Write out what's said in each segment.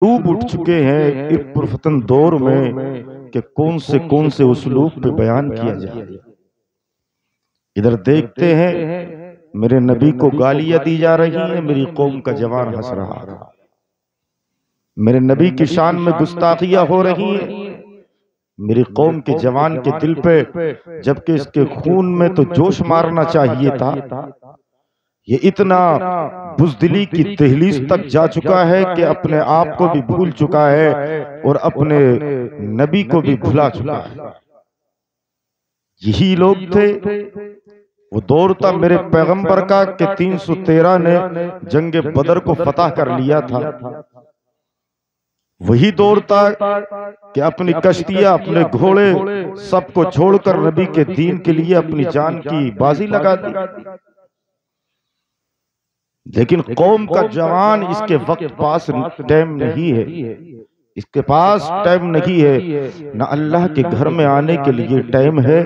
डूब उठ चुके हैं इस पुरफतन दौर में कि कौन से उस्लूब पे बयान किया जाए। इधर देखते हैं मेरे नबी को गालियां दी जा रही हैं, मेरी कौम का जवान हंस रहा था। मेरे नबी की शान में गुस्ताखियां हो रही हैं, मेरी कौम के जवान के दिल पे, जबकि इसके खून में तो जोश मारना चाहिए था, ये इतना बुज़दिली की दहलीज तक जा चुका है कि अपने आप को भी भूल चुका है और अपने नबी को भी भुला चुका है। यही लोग थे, वो दौर था मेरे पैगंबर का कि 313 ने जंग बदर को फतह कर लिया था। वही दौर था कि अपनी कश्तियां, अपने घोड़े सबको छोड़कर नबी के दीन के लिए अपनी जान की बाजी लगा दी। लेकिन कौम का जवान इसके वक्त पास टाइम नहीं है, इसके पास टाइम नहीं है। न अल्लाह के घर में आने के लिए टाइम है,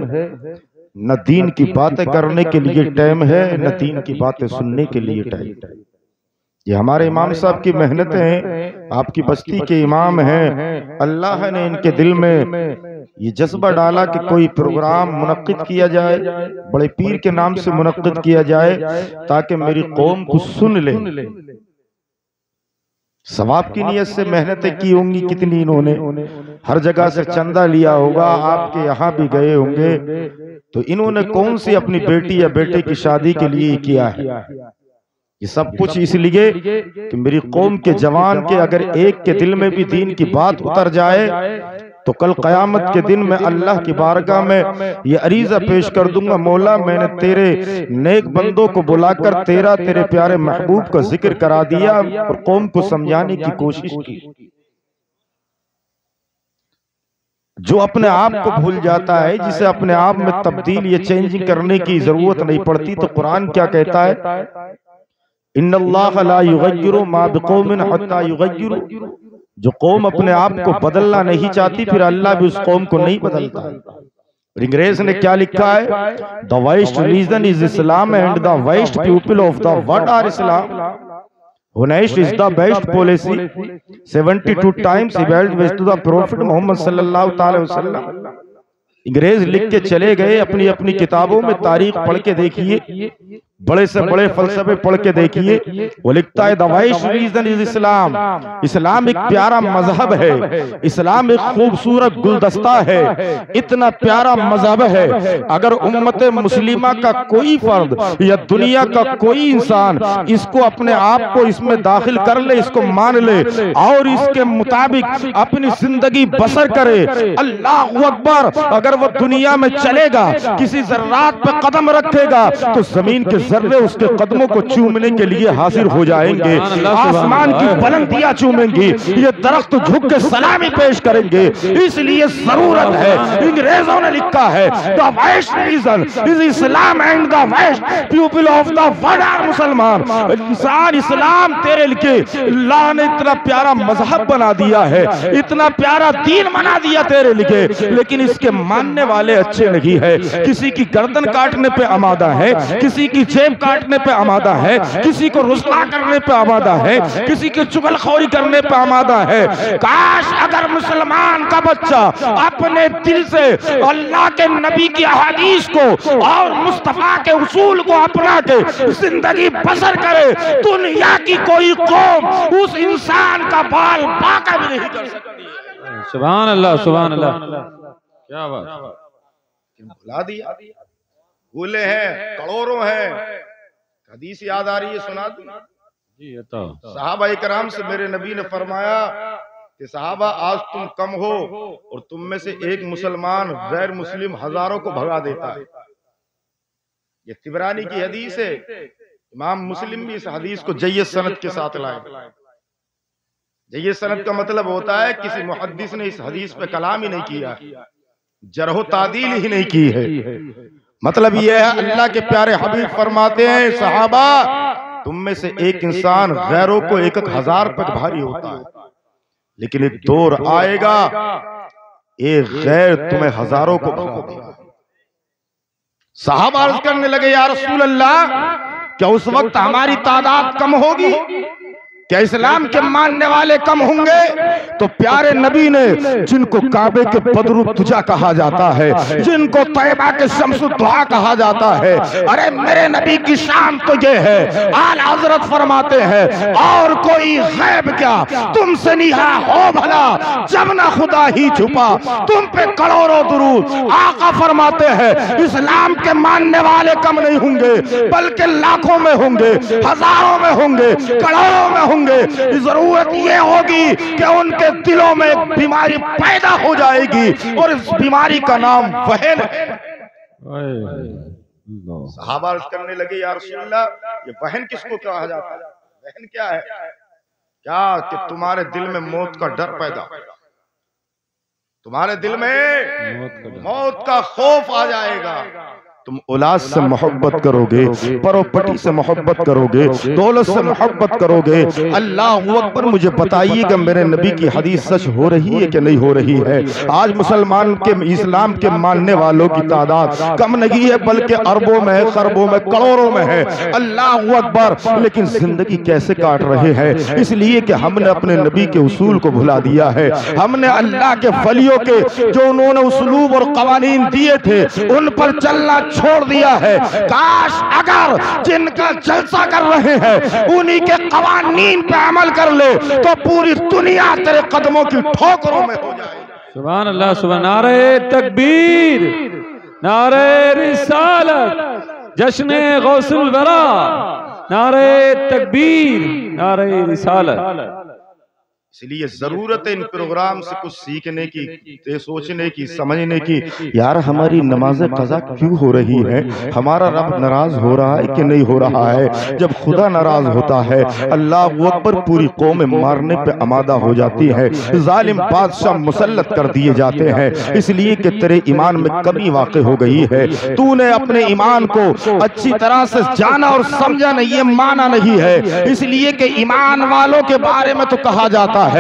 न दीन की बातें करने के लिए टाइम है, न दीन की बातें सुनने के लिए टाइम है। ये हमारे इमाम साहब की मेहनतें हैं, आपकी बस्ती के इमाम हैं। अल्लाह ने इनके दिल में ये जज्बा डाला कि कोई प्रोग्राम मुनक्किद किया जाए, बड़े पीर के नाम से मुनक्किद किया जाए, ताकि मेरी कौम को सुन ले। सवाब की नियत से मेहनतें की होंगी कितनी इन्होंने, हर जगह से चंदा लिया होगा, आपके यहाँ भी गए होंगे। तो इन्होंने कौन सी अपनी बेटी या बेटे की शादी के लिए किया है? ये सब कुछ इसलिए कि मेरी कौम के जवान के अगर एक के दिल में भी दीन की बात उतर जाए तो कल क़यामत के दिन में अल्लाह की बारगाह में ये अरीज़ा पेश कर दूंगा, मौला मैंने तेरे नेक बंदों को बुलाकर तेरे प्यारे महबूब का जिक्र करा दिया और कौम को समझाने की कोशिश की। जो अपने आप को भूल जाता है, जिसे अपने आप में तब्दील या चेंजिंग करने की जरूरत नहीं पड़ती, तो कुरान क्या कहता है? इन्नल्लाह ला युगय्यिरु मा बिकौमिन हत्ता युगय्यिरु। जो कौम अपने आप को बदलना नहीं चाहती, फिर अल्लाह भी उस कौम को नहीं बदलता। अंग्रेज ने क्या लिखा है? The best religion is Islam and the best people of the world are Islam. Honest is the best policy 72 times evolved to the prophet Muhammad सल्लल्लाहु अलैहि वसल्लम। अंग्रेज लिख के चले गए, अपनी अपनी किताबों में तारीख पढ़ के देखिए, बड़े से बड़े फलसफे पढ़ के देखिए, वो लिखता है the wise reason is Islam. Islam एक प्यारा मजहब है, इस्लाम एक खूबसूरत गुलदस्ता है, इतना प्यारा मजहब है। अगर उम्मत मुस्लिमा का कोई फर्द या दुनिया का कोई इंसान इसको अपने आप को इसमें दाखिल कर ले, इसको मान ले और इसके मुताबिक अपनी जिंदगी बसर करे, अल्लाह अकबर, अगर वो दुनिया में चलेगा, किसी जर्रात पे कदम रखेगा तो जमीन के जर्रे उसके कदमों को चूमने के लिए हाजिर हो जाएंगे, आसमान की बुलंदियां चूमेंगी, ये दरख्त झुक के सलामी पेश करेंगे। इसलिए जरूरत है, अंग्रेजों ने लिखा है the best religion is Islam and the best people of the world are मुसलमान। इंसान इस्लाम तेरे लिए अल्लाह ने इतना प्यारा मजहब बना दिया है, इतना प्यारा दीन बना दिया तेरे लिए, लेकिन इसके मानने वाले अच्छे नहीं है। किसी की गर्दन काटने पे आमादा है, किसी की जेब काटने पे आमादा है, किसी को रुसवा करने पे आमादा है, किसी की चुगलखोरी करने पे आमादा है। काश अगर मुसलमान का बच्चा अपने दिल से अल्लाह के नबी की अहादीस को और मुस्तफा के उसूल को अपना के जिंदगी बसर करे, दुनिया की कोई कौम उस इंसान का बाल बाका भी नहीं कर सकती। सुभान अल्लाह, सुभान अल्लाह, क्या बात। भुला दिया, भूले हैं, करोड़ों हैं। हदीस याद आ रही है, सुना दूं जी? तो सहाबा इकराम से मेरे नबी ने फरमाया कि सहाबा आज तुम कम हो और तुम में से एक मुसलमान गैर मुस्लिम हजारों को भगा देता है। ये तिबरानी की हदीस है, इमाम मुस्लिम भी इस हदीस को जय्यद सनद के साथ लाए। जय्यद सनद का मतलब होता है किसी मुहद्दिस ने इस हदीस पे कलाम ही नहीं किया, जरह तादील ही नहीं की है। मतलब यह है, अल्लाह के प्यारे हबीब फरमाते हैं सहाबा तुम में से एक इंसान गैरों को 1,000 तक भारी होता है, लेकिन एक दौर आएगा एक गैर तुम्हें हजारों को भगा देगा। सहाबा अर्ज करने लगे या रसूल अल्लाह, क्या उस वक्त हमारी तादाद कम होगी? क्या इस्लाम के मानने वाले कम होंगे? तो प्यारे नबी ने जिनको काबे के बदरुद तुजा कहा जाता है, जिनको तैयबा के शम्सुद्दुहा कहा जाता है, अरे मेरे नबी की शान तो ये है, आला हजरत फरमाते हैं और कोई गैब क्या तुमसे निहा हो भला, जब ना खुदा ही छुपा तुम पे करोड़ों दुरूद। आका फरमाते हैं इस्लाम के मानने वाले कम नहीं होंगे, बल्कि लाखों में होंगे, हजारों में होंगे, करोड़ों में होंगे। जरूरत ये होगी कि उनके दिलों में एक बीमारी पैदा हो जाएगी और इस बीमारी का नाम वहन है। सहाबा अर्ज करने लगे या रसूलल्लाह, ये वहन किसको कहा जाता है? वहन क्या है? क्या कि तुम्हारे दिल में मौत का डर पैदा, तुम्हारे दिल में मौत का खौफ आ जाएगा। तुम औलाद से मोहब्बत करोगे, प्रॉपर्टी से मोहब्बत करोगे, दौलत से मोहब्बत करोगे। अल्लाह अकबर। मुझे बताइएगा मेरे नबी की हदीस सच हो रही है कि नहीं हो रही है? आज मुसलमान के इस्लाम के मानने वालों की तादाद कम नहीं है, बल्कि अरबों में है, खरबों में, करोड़ों में है। अल्लाह अकबर। लेकिन जिंदगी कैसे काट रहे हैं? इसलिए कि हमने अपने नबी के उसूल को भुला दिया है। हमने अल्लाह के वलियों के जो उन्होंने उसूलूब और कवानीन दिए थे उन पर चलना छोड़ दिया है। काश अगर जिनका जलसा कर रहे हैं उन्हीं के कवानीन पे अमल कर ले तो पूरी दुनिया तेरे कदमों की ठोकरों में हो जाए। सुभान अल्लाह। सुभान। नारे तकबीर, नारे रिसालत, जश्न गौसुल वरा, नारे तकबीर, नारे रिसालत। इसलिए जरूरत है इन प्रोग्राम से कुछ सीखने की, सोचने की, समझने की। यार हमारी नमाज कज़ा क्यों हो रही है? हमारा रब नाराज हो रहा है कि नहीं हो रहा है? जब खुदा नाराज होता है अल्लाह अकबर पूरी कौम मारने पे आमादा हो जाती है, जालिम बादशाह मुसल्लत कर दिए जाते हैं। इसलिए कि तेरे ईमान में कमी वाक़ हो गई है। तूने अपने ईमान को अच्छी तरह से जाना और समझा नहीं, ये माना नहीं है। इसलिए कि ईमान वालों के बारे में तो कहा जाता है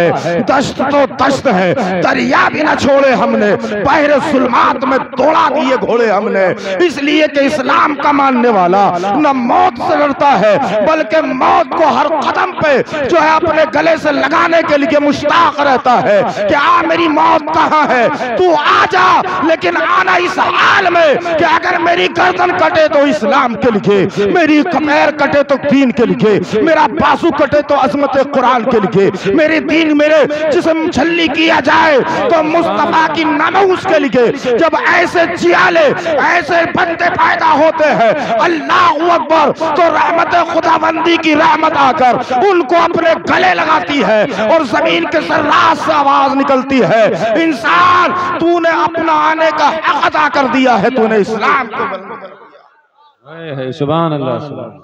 दश्त तो दश्त है, दरिया भी ना छोड़े हमने, बहरे सुलमात में दौड़ा दिए घोड़े हमने। इसलिए कि इस्लाम का मानने वाला न मौत से डरता है, बल्कि मौत को हर कदम पे जो है अपने गले से लगाने के लिए मुश्ताक रहता है कि आ मेरी मौत कहाँ है, तू आ जा। लेकिन आना इस हाल में कि अगर मेरी गर्दन कटे तो इस्लाम के लिए, मेरी पैर कटे तो दीन के लिए, मेरा बाजू कटे तो अजमत कुरान के लिए, मेरी दीन मेरे जिस्म छल्ली किया जाए तो मुस्तफा की नमूस के लिए। जब ऐसे जियाले, ऐसे बंदे पैदा होते हैं अल्लाह अकबर, तो रहमत खुदाबंदी की रहमत आकर उनको अपने गले लगाती है और जमीन के सर्रास से आवाज निकलती है, इंसान तूने अपना आने का हक अदा कर दिया है, तूने इस्लाम को बंद कर दिया। सुभान अल्लाह। सुभान।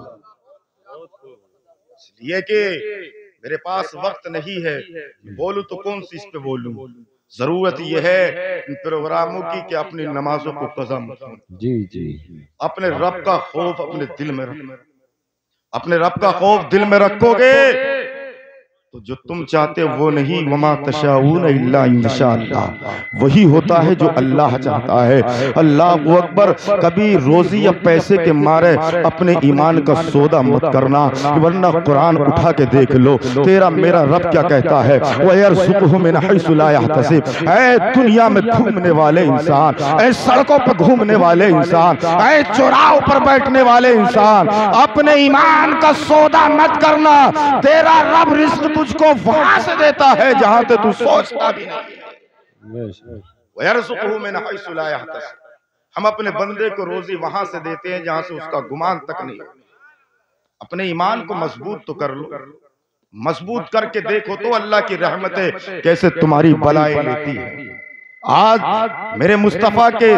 इसलिए कि मेरे पास वक्त नहीं है, बोलूं तो कौन सी इस पे बोलूं। जरूरत यह है इन प्रोग्रामों की कि अपनी नमाजों को कज़ा मत करो। जी जी। अपने रब का खौफ अपने दिल में रखो। अपने रब का खौफ दिल में रखोगे तो जो तुम चाहते वो नहीं, वमा तशाऊन इल्ला इंशाअल्लाह, वही होता है जो अल्लाह चाहता है। अल्लाह अकबर। कभी रोजी या पैसे के मारे अपने ईमान का सौदा मत करना, वरना कुरान उठा के देख लो तेरा मेरा रब क्या कहता है, वयरज़ुक़हु मिन हैसु ला यहतसिब। ऐ दुनिया में घूमने वाले इंसान, ऐ सड़कों पर घूमने वाले इंसान, ऐ चौराहों पर बैठने वाले इंसान, अपने ईमान का सौदा मत करना। तेरा रब रिज़्क़ तुझको वहां से देता है जहां से तू सोचता भी नहीं। हम अपने बंदे को रोजी वहां से देते हैं जहां से उसका गुमान तक नहीं। अपने ईमान को मजबूत तो कर लो, मजबूत करके देखो तो अल्लाह की रहमतें कैसे तुम्हारी बलाएं लेती है। आज मेरे मुस्तफा के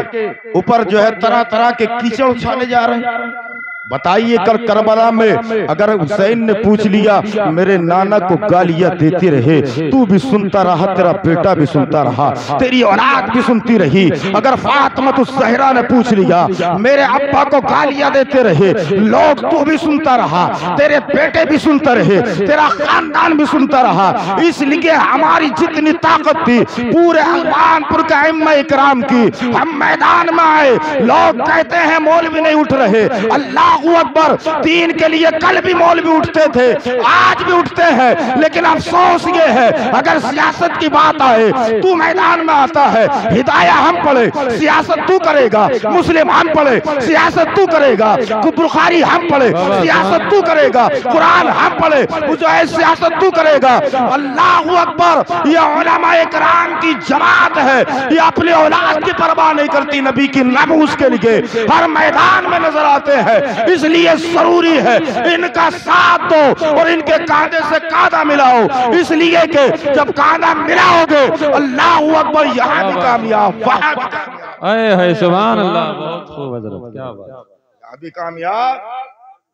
ऊपर जो है तरह तरह के कीचड़ उछाले जा रहे हैं। बताइए कल करबला में अगर हुसैन ने पूछ लिया मेरे नाना को गालियां देते रहे, तू भी सुनता रहा, तेरा बेटा भी सुनता रहा, तेरी औलाद भी सुनती रही। अगर फातिमा ज़हरा ने पूछ लिया मेरे अब्बा को गालियां देते रहे लोग, तू भी सुनता रहा, तेरे बेटे भी सुनते रहे, तेरा खानदान भी सुनता रहा। इसलिए हमारी जितनी ताकत थी पूरे अल्लाहपुर के अइम्मा इकराम की, हम मैदान में आए, लोग कहते हैं मौलवी नहीं उठ रहे, अल्लाह अल्लाहू अकबर। दीन के लिए कल भी मौलवी उठते थे, आज भी उठते हैं, लेकिन अफसोस ये है अगर सियासत की बात आए तू मैदान में आता है, हिदाया हम पढ़े सियासत तू करेगा, मुस्लिम हम पढ़े सियासत तू करेगा, बुखारी हम पढ़े सियासत तू करेगा, कुरान हम पढ़े जो है सियासत तू करेगा। अल्लाहू अकबर। ये उलमाए किराम की जमात है, ये अपनी औलाद की परवाह नहीं करती, नबी की नमूस के लिए हर मैदान में नजर आते हैं। इसलिए जरूरी है इनका साथ दो और इनके कांधे से कांधा मिलाओ, इसलिए कि जब कांधा मिलाओगे अल्लाहू अकबर यहाँ भी कामयाब वहां भी कामयाब। है सुभान अल्लाह, बहुत खूब हजरत, क्या बात। यहाँ भी कामयाब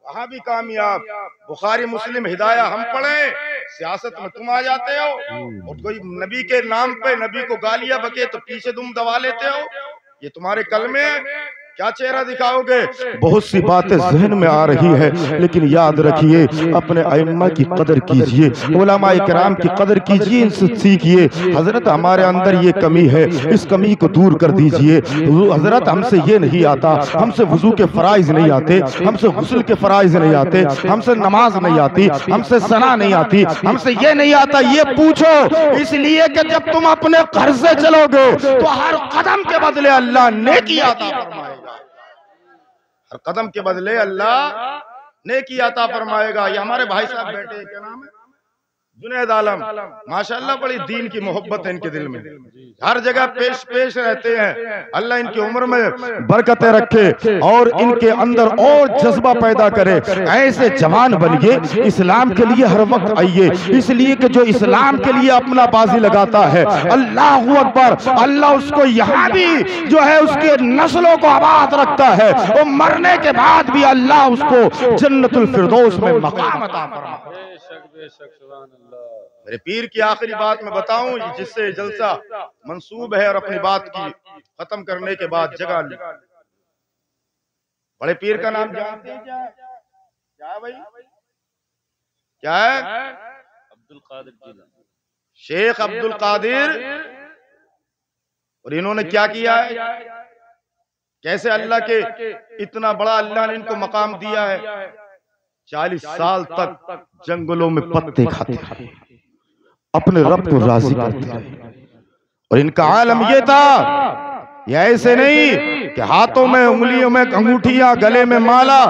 वहां भी कामयाब। बुखारी मुस्लिम हिदाया हम पढ़े, सियासत में तुम आ जाते हो, और कोई नबी के नाम पे नबी को गालियां बके तो पीछे तुम दबा लेते हो। ये तुम्हारे कलमे क्या चेहरा दिखाओगे? बहुत सी बातें जहन में आ रही है, लेकिन याद रखिए अपने अइम्मा की कदर कीजिए, उलमाए किराम की कदर कीजिए, इनसे सीखिए। हजरत हमारे अंदर ये कमी है, इस कमी को दूर कर दीजिए। हजरत हमसे ये नहीं आता, हमसे वजू के फराइज नहीं आते, हमसे गुस्ल के फराइज नहीं आते, हमसे नमाज नहीं आती, हमसे सना नहीं आती, हमसे ये नहीं आता, ये पूछो। इसलिए कि जब तुम अपने घर से चलोगे तो हर कदम के बदले अल्लाह नेकी अता फरमाएगा, हर कदम के बदले अल्लाह नेकी अता फरमाएगा। ये हमारे भाई साहब बैठे हैं, क्या नाम है? जुनैद आलम, माशाअल्लाह बड़ी दीन की मोहब्बत है इनके दिल में, हर जगह पेश पेश रहते हैं। अल्लाह इनकी उम्र में बरकतें रखे और इनके अंदर और जज्बा पैदा करे। ऐसे जवान बनिए, इस्लाम के लिए हर वक्त आइए, इसलिए कि जो इस्लाम के लिए अपना बाजी लगाता है अल्लाहू अकबर, अल्लाह उसको यहाँ भी जो है उसके नस्लों को आबाद रखता है, और मरने के बाद भी अल्लाह उसको जन्नतुल फिरदौस में मकाम अता फरमाता है। मेरे पीर की आखिरी बात मैं बताऊं, जिससे जलसा मंसूब है और अपनी बात की खत्म करने के बाद जगह ली। बड़े पीर का नाम जानते हैं? क्या है भाई? क्या है? अब्दुल कादिर जिलानी, शेख अब्दुल कादिर। और इन्होंने क्या किया है? कैसे अल्लाह के इतना बड़ा अल्लाह ने इनको मकाम दिया है। 40 साल तक जंगलों में पत्ते खाते अपने रब को राजी करते रहे, और इनका आलम ये था, ये ऐसे नहीं कि हाथों में उंगलियों में अंगूठियां, गले में माला,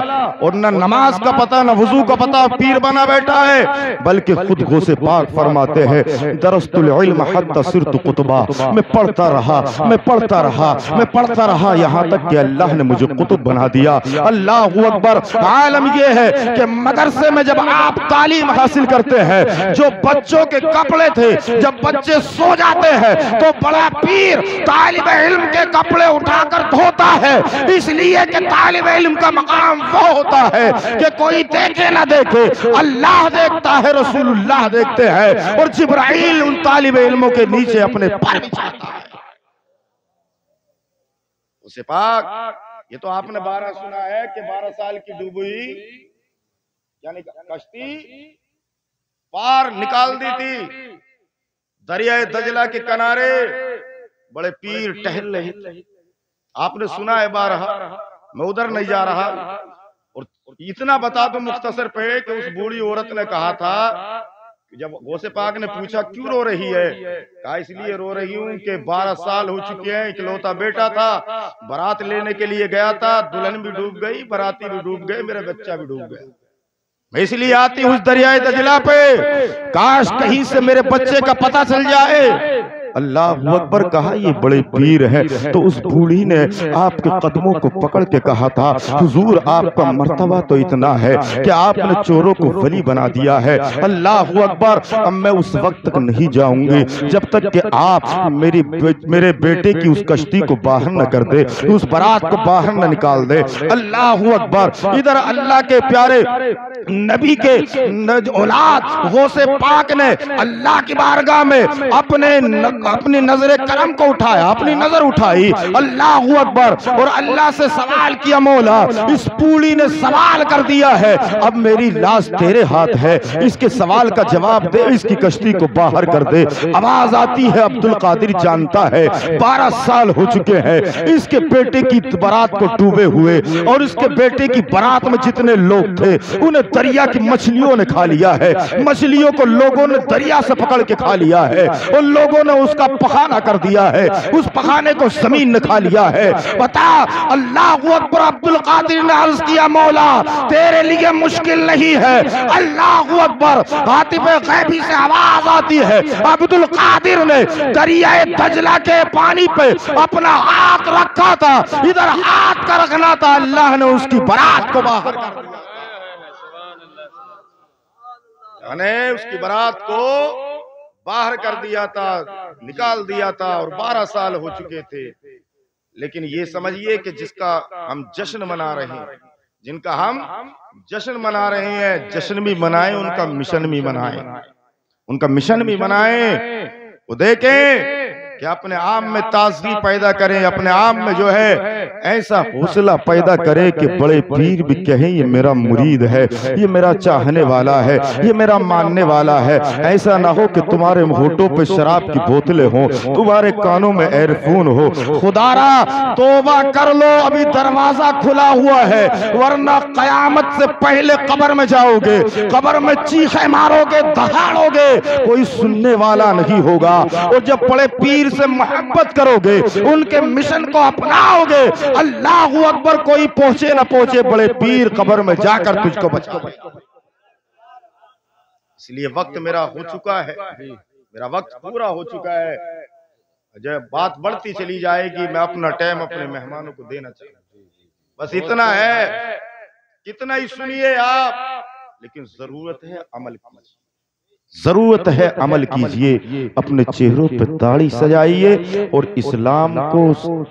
और न नमाज का पता न वजू का पता, पीर बना बैठा है, बल्कि खुद गौसे पाक फरमाते हैं दरस्तुल इल्म हत्ता सिरतु कुतुबा, मैं पढ़ता रहा, मैं पढ़ता रहा, मैं पढ़ता रहा, यहाँ तक कि अल्लाह ने मुझे कुतुब बना दिया। अल्लाहू अकबर। आलम ये है कि मदरसे में जब आप तालीम हासिल करते हैं, जो बच्चों के कपड़े थे जब बच्चे सो जाते हैं तो बड़ा पीर तालिब इल्म के कपड़े उठाकर धोता है, इसलिए कि तालिब इल्म का मकाम वो होता है कि कोई देखे ना देखे, अल्लाह देखता है, रसूलुल्लाह देखते हैं, और जिब्राइल उन तालिब इल्मों के नीचे अपने पर बिछाता है। उसे पाक, ये तो आपने 12 सुना है कि 12 साल की डूबी यानी कश्ती पार निकाल दी थी दरिया दजला के किनारे, बड़े पीर टहल रहे थे। आपने सुना है 12, मैं उधर नहीं जा रहा। और इतना बता दो मुख्तसर पे कि उस बूढ़ी औरत ने कहा था कि जब गौसे पाक ने पूछा क्यों रो रही है, कहा इसलिए रो रही हूँ कि 12 साल हो चुके हैं, इकलौता बेटा था, बारात लेने के लिए गया था, दुल्हन भी डूब गई, बाराती भी डूब गए, मेरा बच्चा भी डूब गया, मैं इसलिए आती हूँ उस दरियाए दजला पे, काश कहीं से मेरे बच्चे का पता चल जाए। अल्लाह अकबर कहा ये बड़े पीर है। तो उस बूढ़ी ने आपके कदमों को पकड़ के कहा था हुजूर आपका मर्तबा तो इतना है कि आपने चोरों को वली बना दिया है। अल्लाह अकबर। अब मैं उस वक्त तक नहीं जाऊंगी जब तक कि आप मेरे बेटे की उस कश्ती को बाहर न कर दे, उस बारात को बाहर न निकाल दे। अल्लाह अकबर। इधर अल्लाह के प्यारे नबी के औलाद गौसे पाक ने अल्लाह की बारगाह में अपने अपनी नजर करम को उठाया, अपनी नजर उठाई, अल्लाह अकबर, और अल्लाह से सवाल किया, मौला इस पूड़ी ने सवाल कर दिया है, अब मेरी लाश तेरे हाथ है, इसके सवाल का जवाब दे, इसकी कश्ती को बाहर कर दे। आवाज आती है, अब्दुल कादिर जानता है 12 साल हो चुके हैं इसके बेटे की बारात को डूबे हुए, और इसके बेटे की बारात में जितने लोग थे उन्हें दरिया की मछलियों ने खा लिया है, मछलियों को लोगों ने दरिया से पकड़ के खा लिया है, और लोगों ने उसका पखाना कर दिया है, उस पखाने को जमीन ने खा लिया है। बता, अल्लाह अकबर। अब्दुल कादिर ने अर्ज किया, मौला तेरे लिए मुश्किल नहीं है। अल्लाह अकबर। हातिब गैबी से आवाज आती है, अब्दुल कादिर ने दरियाए दजला के पानी पे अपना हाथ रखा था, इधर हाथ का रखना था, अल्लाह ने उसकी बारात को बाहर कर दिया, यानी उसकी बारात को बाहर कर दिया था, निकाल दिया था, और 12 साल हो चुके थे। लेकिन ये समझिए कि जिसका हम जश्न मना रहे हैं, जिनका हम जश्न मना रहे हैं, जश्न भी मनाएं, उनका मिशन भी मनाएं, उनका मिशन भी मनाएं। वो देखें कि अपने आप में ताजगी पैदा करें, अपने आप में जो है ऐसा हौसला पैदा करें कि बड़े पीर भी कहें ये मेरा मुरीद है, ये मेरा चाहने वाला है, ये मेरा मानने वाला है। ऐसा ना हो कि तुम्हारे होठों पे शराब की बोतलें हो, तुम्हारे कानों में एयरफोन हो। खुदारा तौबा कर लो, अभी दरवाजा खुला हुआ है, वरना कयामत से पहले कब्र में जाओगे, कब्र में चीखें मारोगे, दहाड़ोगे, कोई सुनने वाला नहीं होगा। और जब बड़े पीर से मोहब्बत करोगे, उनके मिशन को अपनाओगे, अल्लाह अकबर, कोई पहुंचे ना पहुंचे, बड़े पीर कब्र में जाकर तुझको बचाएगा। इसलिए वक्त मेरा हो चुका है, मेरा वक्त पूरा हो चुका है। जब बात बढ़ती चली जाएगी, मैं अपना टाइम अपने मेहमानों को देना चाहता हूं, बस इतना है, कितना ही सुनिए आप, लेकिन जरूरत है अमल की, जरूरत है अमल कीजिए, अपने चेहरों पर दाढ़ी सजाइए और इस्लाम को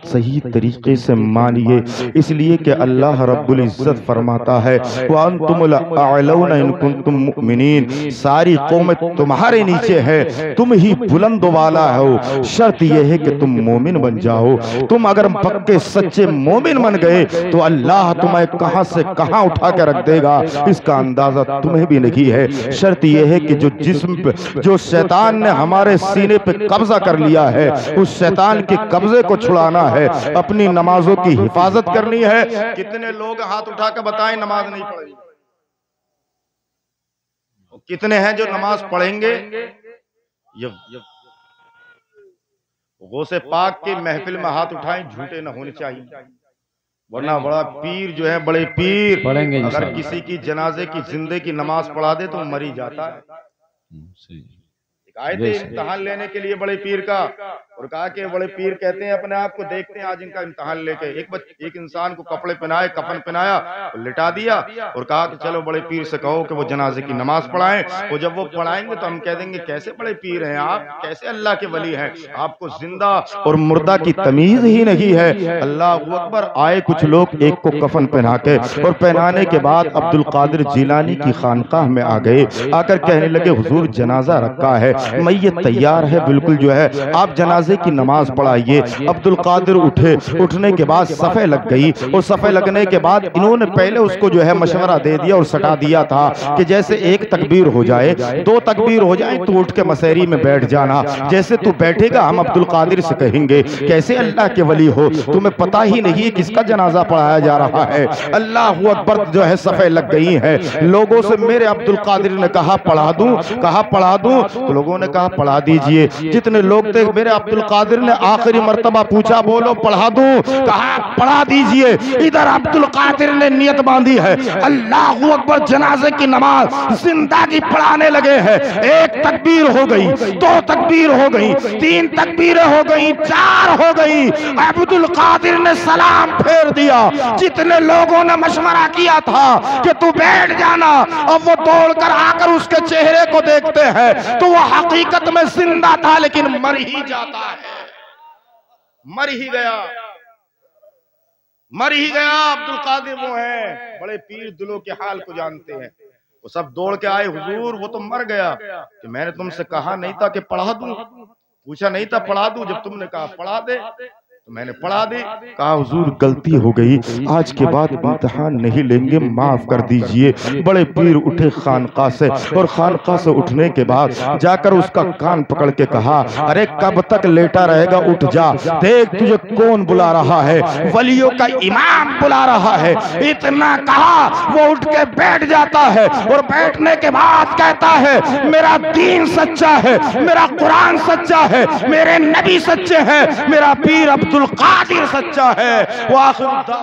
सही तरीके से मानिए। इसलिए कि अल्लाह रब्बुल इज्जत फरमाता है, व अंतुमुल अअलौना इन कुंतुम मुमिनीन, सारी कौमें तुम्हारे नीचे है, तुम ही बुलंद वाला हो, शर्त यह है कि तुम मोमिन बन जाओ। तुम अगर पक्के सच्चे मोमिन बन गए तो अल्लाह तुम्हें कहां से कहां उठा के रख देगा, इसका अंदाजा तुम्हें भी नहीं है। शर्त यह है कि जिस्म पे जो शैतान ने हमारे सीने पे कब्जा कर लिया है, उस शैतान के कब्जे को छुड़ाना है, अपनी नमाजों की हिफाजत करनी है। कितने लोग हाथ उठा के बताएं नमाज नहीं पढ़ी, कितने हैं जो नमाज पढ़ेंगे? ये गौसे पाक की महफिल में हाथ उठाएं, झूठे न होने चाहिए, वरना बड़ा पीर जो है, बड़े पीर पढ़ेंगे अगर किसी की जनाजे की जिंदे की नमाज पढ़ा दे तो मरी जाता है। आए थे इम्तिहान लेने के लिए बड़े पीर का, और कहा कि बड़े पीर कहते हैं अपने आप को देखते हैं आज इनका इम्तिहान लेके। एक इंसान को कपड़े पहनाए, कफन पहनाया, तो लिटा दिया, और कहा कि चलो बड़े पीर से कहो कि वो जनाजे की नमाज पढ़ाएं। और जब वो पढ़ाएंगे तो हम कह देंगे कैसे बड़े पीर हैं आप, कैसे अल्लाह के वली हैं, आपको जिंदा और मुर्दा की तमीज ही नहीं है। अल्लाह अकबर। आए कुछ लोग, एक को कफन पहना के, और पहनाने के बाद अब्दुल कादिर जिलानी की खानकाह में आ गए। आकर कहने लगे हुजूर जनाजा रखा है, मैयत तैयार है, बिल्कुल जो है आप जनाजे की नमाज पढ़ाइए। अब्दुल कादिर उठे, उठने के बाद सफ़े लग गई, और सफ़े लगने के बाद इन्होंने पहले उसको जो है मशवरा दे दिया और सटा दिया था कि जैसे एक तकबीर हो जाए, 2 तकबीर हो जाए तो उठ के मसहरी में बैठ जाना, जैसे तू बैठेगा हम अब्दुल कादिर से कहेंगे कैसे अल्लाह के वली हो, तुम्हें पता ही नहीं है किसका जनाजा पढ़ाया जा रहा है। अल्लाह अकबर। जो है सफ़े लग गई है, लोगों से मेरे अब्दुल कादिर ने कहा पढ़ा दूं, कहा पढ़ा दूं, तो लोगों ने कहा पढ़ा दीजिए। जितने लोग थे, मेरे अब्दुल कादिर ने आखिरी मर्तबा पूछा बोलो पढ़ा दूं, कहा पढ़ा दीजिए। इधर अब्दुल कादिर ने नियत बांधी है, अल्लाह अकबर, जनाजे की नमाज जिंदा की पढ़ाने लगे हैं। 1 तकबीर हो गई, 2 तकबीर हो गई, 3 तकबीरें हो गई, 4 हो गई। अब्दुल कादिर ने सलाम फेर दिया। जितने लोगों ने मशवरा किया था कि तू बैठ जाना, अब वो दौड़कर आकर उसके चेहरे को देखते हैं तो वो हकीकत में जिंदा था, लेकिन मर ही जाता है, मर ही गया, मर ही गया। अब्दुल कादिर वो है, बड़े पीर दिलों के हाल को जानते हैं। वो सब दौड़ के आए, हुजूर वो तो मर गया, कि मैंने तुमसे कहा नहीं था कि पढ़ा दूं, पूछा नहीं था पढ़ा दूं, जब तुमने कहा पढ़ा दे तो मैंने पढ़ा दी। कहा हुजूर गलती हो गई, आज के बाद इम्तिहान नहीं लेंगे, माफ कर दीजिए। बड़े पीर उठे खानका से, और खानका से उठने के बाद जाकर उसका कान पकड़ के कहा, अरे कब तक लेटा रहेगा, उठ जा, देख तुझे कौन बुला रहा है, वलियों का इमाम बुला रहा है। इतना कहा वो उठ के बैठ जाता है, और बैठने के बाद कहता है मेरा दीन सच्चा है, मेरा कुरान सच्चा है, मेरे नबी सच्चे हैं, मेरा पीर अब्दुल कादिर सच्चा है। वाह वाह वाह।